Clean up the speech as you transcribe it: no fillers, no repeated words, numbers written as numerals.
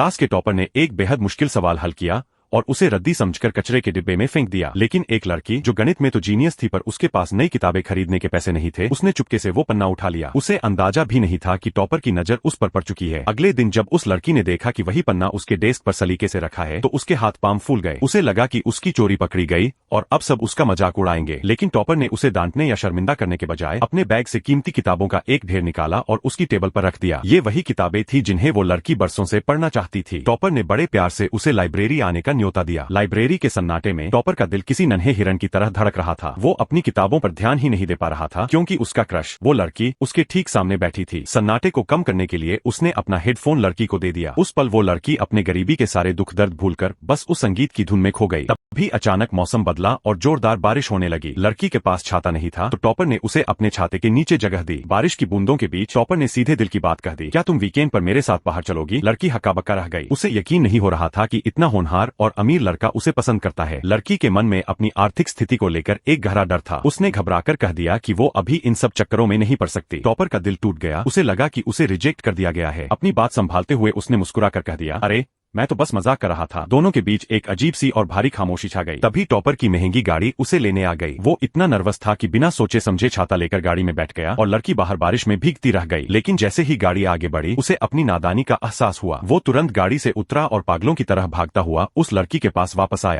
Class के topper ने एक बेहद मुश्किल सवाल हल किया और उसे रद्दी समझकर कचरे के डिब्बे में फेंक दिया। लेकिन एक लड़की जो गणित में तो जीनियस थी पर उसके पास नई किताबें खरीदने के पैसे नहीं थे, उसने चुपके से वो पन्ना उठा लिया। उसे अंदाजा भी नहीं था कि टॉपर की नजर उस पर पड़ चुकी है। अगले दिन जब उस लड़की ने देखा कि वही पन्ना उसके डेस्क पर सलीके से रखा है तो उसके हाथ पांव फूल गए। उसे लगा कि उसकी चोरी पकड़ी गई और अब सब उसका मजाक उड़ाएंगे। लेकिन टॉपर ने उसे डांटने या शर्मिंदा करने के बजाय अपने बैग से कीमती किताबों का एक ढेर निकाला और उसकी टेबल पर रख दिया। ये वही किताबें थी जिन्हें वो लड़की बरसों से पढ़ना चाहती थी। टॉपर ने बड़े प्यार से उसे लाइब्रेरी आने का न्योता दिया। लाइब्रेरी के सन्नाटे में टॉपर का दिल किसी नन्हे हिरण की तरह धड़क रहा था। वो अपनी किताबों पर ध्यान ही नहीं दे पा रहा था क्योंकि उसका क्रश, वो लड़की, उसके ठीक सामने बैठी थी। सन्नाटे को कम करने के लिए उसने अपना हेडफोन लड़की को दे दिया। उस पल वो लड़की अपने गरीबी के सारे दुख दर्द भूलकर बस उस संगीत की धुन में खो गई। तभी अचानक मौसम बदला और जोरदार बारिश होने लगी। लड़की के पास छाता नहीं था तो टॉपर ने उसे अपने छाते के नीचे जगह दी। बारिश की बूंदों के बीच टॉपर ने सीधे दिल की बात कह दी, क्या तुम वीकेंड पर मेरे साथ बाहर चलोगी? लड़की हक्का-बक्का रह गई। उसे यकीन नहीं हो रहा था कि इतना होनहार और अमीर लड़का उसे पसंद करता है। लड़की के मन में अपनी आर्थिक स्थिति को लेकर एक गहरा डर था। उसने घबराकर कह दिया कि वो अभी इन सब चक्करों में नहीं पड़ सकती। टॉपर का दिल टूट गया। उसे लगा कि उसे रिजेक्ट कर दिया गया है। अपनी बात संभालते हुए उसने मुस्कुराकर कह दिया, अरे मैं तो बस मजाक कर रहा था। दोनों के बीच एक अजीब सी और भारी खामोशी छा गई। तभी टॉपर की महंगी गाड़ी उसे लेने आ गई। वो इतना नर्वस था कि बिना सोचे समझे छाता लेकर गाड़ी में बैठ गया और लड़की बाहर बारिश में भीगती रह गई। लेकिन जैसे ही गाड़ी आगे बढ़ी उसे अपनी नादानी का एहसास हुआ। वो तुरंत गाड़ी से उतरा और पागलों की तरह भागता हुआ उस लड़की के पास वापस आया।